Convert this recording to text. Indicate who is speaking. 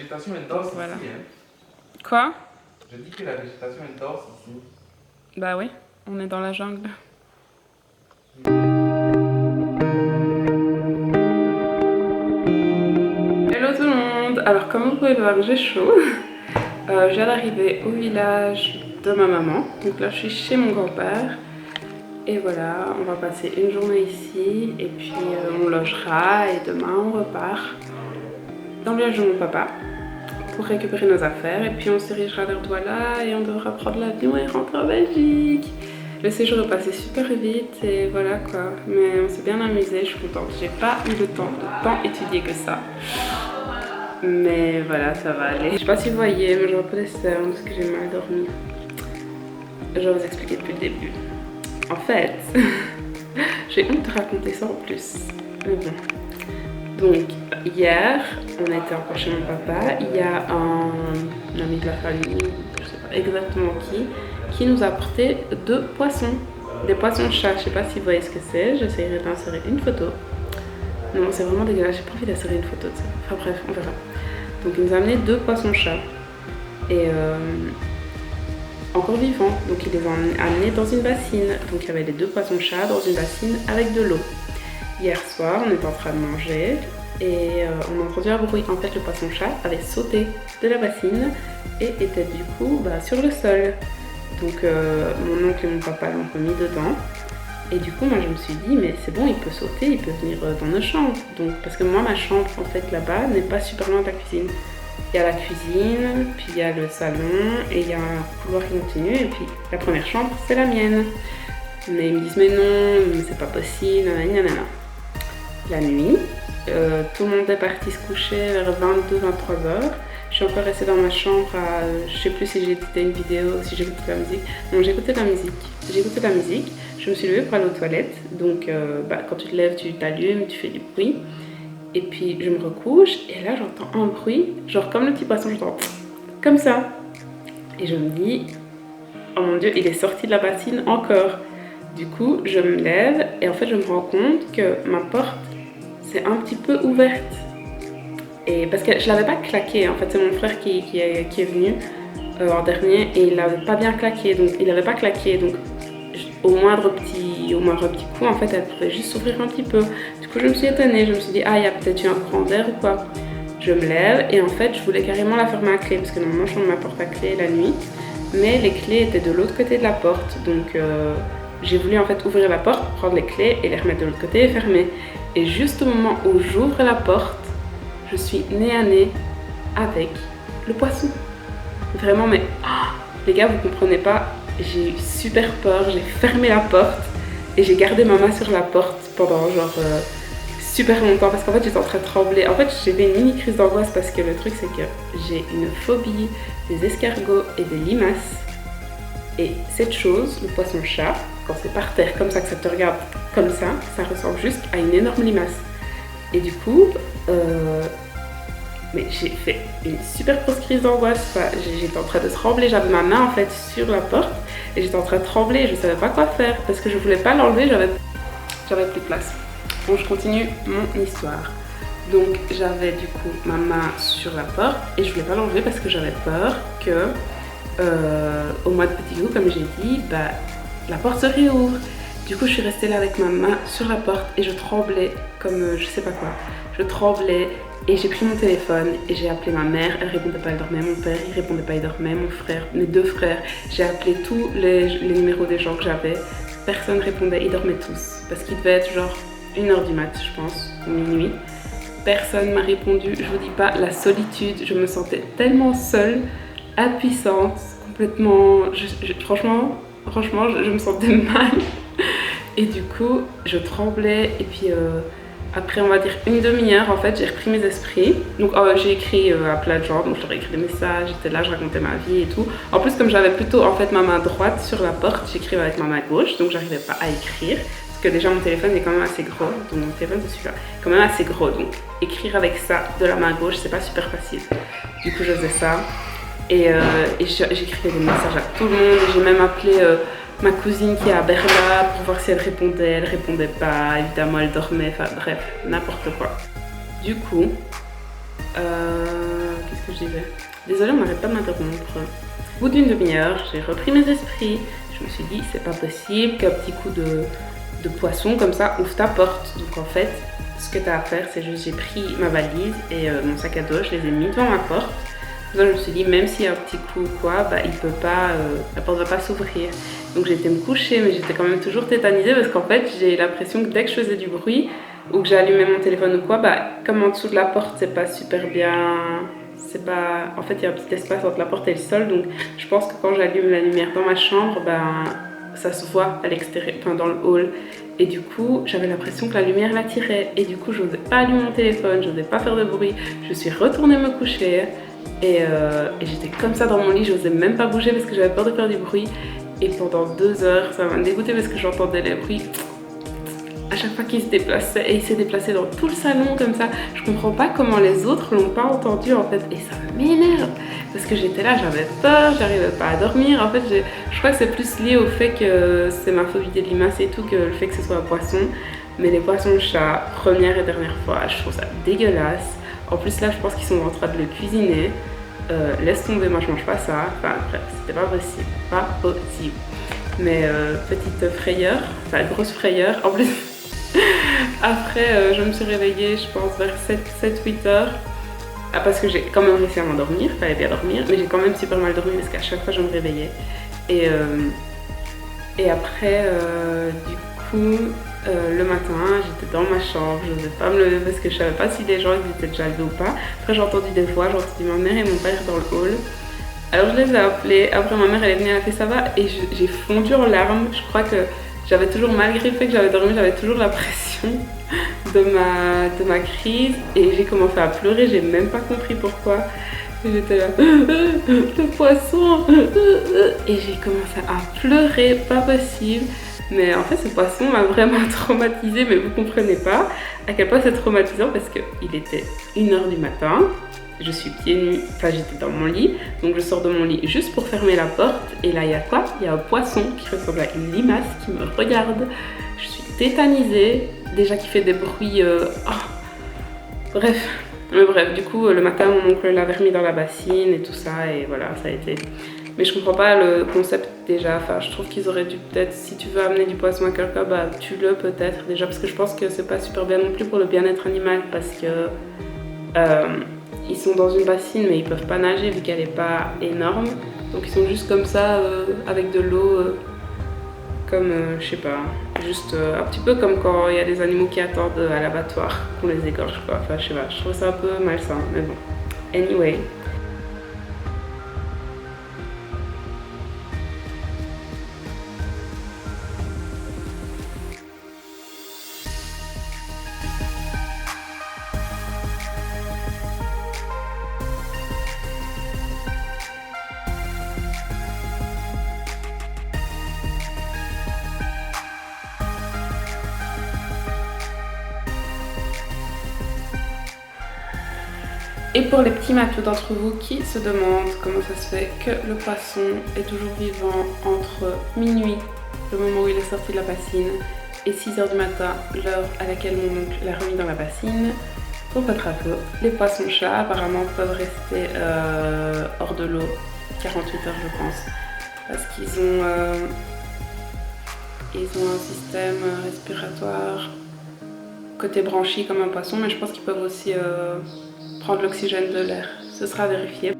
Speaker 1: végétation est dense
Speaker 2: voilà.
Speaker 1: ici. Hein.
Speaker 2: Quoi?
Speaker 1: Je dis que la végétation est dense ici.
Speaker 2: Bah oui, on est dans la jungle. Hello tout le monde. Alors comme vous pouvez le voir, j'ai chaud. Je viens d'arriver au village de ma maman. Donc là je suis chez mon grand-père. Et voilà, on va passer une journée ici. Et puis on logera et demain on repart dans le village de mon papa pour récupérer nos affaires. Et puis on se dirigera vers Douala et on devra prendre l'avion et rentrer en Belgique. Le séjour est passé super vite et voilà quoi. Mais on s'est bien amusé, je suis contente. J'ai pas eu le temps de tant étudier que ça. Mais voilà, ça va aller. Je sais pas si vous voyez, mais j'ai un peu des cernes parce que j'ai mal dormi. Je vais vous expliquer depuis le début. En fait, j'ai honte de raconter ça en plus. Mais bon. Donc, hier, on était encore chez mon papa. Il y a un ami de la famille, je sais pas exactement qui nous a apporté 2 poissons. Des poissons-chats. Je sais pas si vous voyez ce que c'est. J'essaierai d'insérer une photo. Non, c'est vraiment dégueulasse. J'ai pas envie d'insérer une photo de ça. Enfin bref, on verra. Donc, il nous a amené 2 poissons-chats. Et encore vivants. Donc, il les a amenés dans une bassine. Donc, il y avait les 2 poissons-chats dans une bassine avec de l'eau. Hier soir, on était en train de manger et on a entendu un bruit. En fait, le poisson-chat avait sauté de la bassine et était du coup sur le sol. Donc mon oncle et mon papa l'ont remis dedans. Et du coup, moi je me suis dit, mais c'est bon, il peut sauter, il peut venir dans nos chambres. Donc, parce que moi, ma chambre, en fait, là-bas, n'est pas super loin de la cuisine. Il y a la cuisine, puis il y a le salon, et il y a un couloir qui continue, et puis la première chambre, c'est la mienne. Mais ils me disent, mais non, c'est pas possible, nanana. La nuit, tout le monde est parti se coucher vers 22-23 heures. Je suis encore restée dans ma chambre à, je sais plus si j'ai écouté une vidéo, si j'ai écouté la musique. Non, j'ai écouté la musique. J'ai écouté la musique. Je me suis levée pour aller aux toilettes. Donc, quand tu te lèves, tu t'allumes, tu fais du bruit. Et puis, je me recouche et là, j'entends un bruit, genre comme le petit poisson, j'entends comme ça. Et je me dis, oh mon Dieu, il est sorti de la bassine encore. Du coup, je me lève et en fait, je me rends compte que ma porte, c'est un petit peu ouverte. Et parce que je l'avais pas claqué, en fait, c'est mon frère qui est venu en dernier et il l'avait pas bien claqué, donc il avait pas claqué, donc au moindre petit coup, en fait, elle pouvait juste s'ouvrir un petit peu. Du coup, je me suis étonnée, je me suis dit, ah, il y a peut-être eu un courant d'air ou quoi. Je me lève et en fait, je voulais carrément la fermer à clé parce que normalement, je ferme ma porte à clé la nuit, mais les clés étaient de l'autre côté de la porte, donc j'ai voulu en fait ouvrir la porte, prendre les clés et les remettre de l'autre côté et fermer. Et juste au moment où j'ouvre la porte, je suis nez à nez avec le poisson. Vraiment, mais oh, les gars, vous comprenez pas, j'ai eu super peur, j'ai fermé la porte et j'ai gardé ma main sur la porte pendant genre super longtemps parce qu'en fait j'étais en train de trembler. En fait, j'ai fait une mini crise d'angoisse parce que le truc c'est que j'ai une phobie des escargots et des limaces. Et cette chose, le poisson-chat, quand c'est par terre comme ça, que ça te regarde comme ça ressemble juste à une énorme limace. Et du coup, mais j'ai fait une super grosse crise d'angoisse. Enfin, j'étais en train de trembler, j'avais ma main en fait sur la porte et j'étais en train de trembler, je savais pas quoi faire parce que je voulais pas l'enlever, j'avais plus de place. Bon, je continue mon histoire. Donc j'avais du coup ma main sur la porte et je voulais pas l'enlever parce que j'avais peur que au mois de petit goût, comme j'ai dit, la porte se réouvre. Du coup, je suis restée là avec ma main sur la porte et je tremblais comme je sais pas quoi. Je tremblais et j'ai pris mon téléphone et j'ai appelé ma mère. Elle répondait pas, elle dormait. Mon père, il répondait pas, il dormait. Mon frère, mes 2 frères. J'ai appelé tous les numéros des gens que j'avais. Personne répondait, ils dormaient tous. Parce qu'il devait être genre 1h du mat, je pense, ou minuit. Personne m'a répondu. Je vous dis pas, la solitude, je me sentais tellement seule, impuissante, complètement. Franchement, je me sentais mal. Et du coup, je tremblais. Et puis après, on va dire une demi-heure, en fait, j'ai repris mes esprits. Donc j'ai écrit à plein de gens, donc je leur ai écrit des messages, j'étais là, je racontais ma vie et tout. En plus, comme j'avais plutôt en fait ma main droite sur la porte, j'écrivais avec ma main gauche, donc j'arrivais pas à écrire. Parce que déjà mon téléphone est quand même assez gros, donc mon téléphone c'est celui-là, quand même assez gros, donc écrire avec ça de la main gauche, c'est pas super facile. Du coup, je faisais ça. Et j'écrivais des messages à tout le monde, j'ai même appelé ma cousine qui est à Berla pour voir si elle répondait pas, évidemment elle dormait, enfin bref, n'importe quoi. Du coup, qu'est-ce que je disais? Désolée, on n'arrête pas de m'interrompre. Au bout d'une demi-heure, j'ai repris mes esprits. Je me suis dit, c'est pas possible qu'un petit coup de poisson comme ça ouvre ta porte. Donc en fait, ce que tu as à faire, c'est juste j'ai pris ma valise et mon sac à dos, je les ai mis devant ma porte. Là, je me suis dit, même s'il y a un petit coup ou quoi, bah, il peut pas, la porte va pas s'ouvrir. Donc j'étais me coucher, mais j'étais quand même toujours tétanisée parce qu'en fait, j'ai l'impression que dès que je faisais du bruit ou que j'allumais mon téléphone ou quoi, bah, comme en dessous de la porte, c'est pas super bien. C'est pas... En fait, il y a un petit espace entre la porte et le sol, donc je pense que quand j'allume la lumière dans ma chambre, ben, ça se voit à l'extérieur, enfin dans le hall. Et du coup, j'avais l'impression que la lumière l'attirait. Et du coup, je n'osais pas allumer mon téléphone, je n'osais pas faire de bruit. Je suis retournée me coucher et j'étais comme ça dans mon lit, je n'osais même pas bouger parce que j'avais peur de faire du bruit. Et pendant 2 heures, ça m'a dégoûtée parce que j'entendais les bruits à chaque fois qu'il se déplaçait, et il s'est déplacé dans tout le salon comme ça. Je comprends pas comment les autres l'ont pas entendu en fait, et ça m'énerve parce que j'étais là, j'avais peur, j'arrivais pas à dormir. En fait, je crois que c'est plus lié au fait que c'est ma phobie des limaces et tout que le fait que ce soit un poisson. Mais les poissons-chats, première et dernière fois, je trouve ça dégueulasse. En plus là, je pense qu'ils sont en train de le cuisiner. Laisse tomber, moi je mange pas ça. Enfin bref, c'était pas possible, pas possible. Mais petite frayeur, enfin grosse frayeur. En plus, après je me suis réveillée, je pense vers 7-8 heures. Ah, parce que j'ai quand même réussi à m'endormir, fallait bien dormir, mais j'ai quand même super mal dormi parce qu'à chaque fois je me réveillais. Et après, du coup, le matin, j'étais dans ma chambre, je n'osais pas me lever parce que je savais pas si les gens ils étaient déjà levés ou pas. Après j'ai entendu des voix, j'ai entendu ma mère et mon père dans le hall. Alors je les ai appelés, après ma mère elle est venue, elle a fait ça va, et j'ai fondu en larmes. Je crois que j'avais toujours, malgré le fait que j'avais dormi, j'avais toujours la pression de ma crise, et j'ai commencé à pleurer, j'ai même pas compris pourquoi. Et j'étais là, le poisson, et j'ai commencé à pleurer, pas possible. Mais en fait ce poisson m'a vraiment traumatisée, mais vous comprenez pas à quel point c'est traumatisant parce qu'il était 1h du matin. Je suis pieds nus, enfin j'étais dans mon lit, donc je sors de mon lit juste pour fermer la porte, et là il y a quoi? Il y a un poisson qui ressemble à une limace qui me regarde. Je suis tétanisée, déjà qui fait des bruits, bref. Mais bref, du coup le matin mon oncle l'avait remis dans la bassine et tout ça, et voilà, ça a été... Mais je comprends pas le concept déjà, enfin je trouve qu'ils auraient dû peut-être, si tu veux amener du poisson à quelqu'un, bah tue-le peut-être déjà, parce que je pense que c'est pas super bien non plus pour le bien-être animal, parce que... ils sont dans une bassine mais ils peuvent pas nager vu qu'elle est pas énorme, donc ils sont juste comme ça avec de l'eau comme je sais pas, juste un petit peu comme quand il y a des animaux qui attendent à l'abattoir qu'on les égorge quoi, enfin je sais pas, je trouve ça un peu malsain, mais bon, anyway. Et pour les petits matheux d'entre vous qui se demandent comment ça se fait que le poisson est toujours vivant entre minuit, le moment où il est sorti de la bassine, et 6h du matin, l'heure à laquelle mon oncle l'a remis dans la bassine, pour votre info, les poissons-chats apparemment peuvent rester hors de l'eau 48 heures je pense, parce qu'ils ont un système respiratoire côté branchi comme un poisson, mais je pense qu'ils peuvent aussi prendre l'oxygène de l'air. Ce sera vérifié.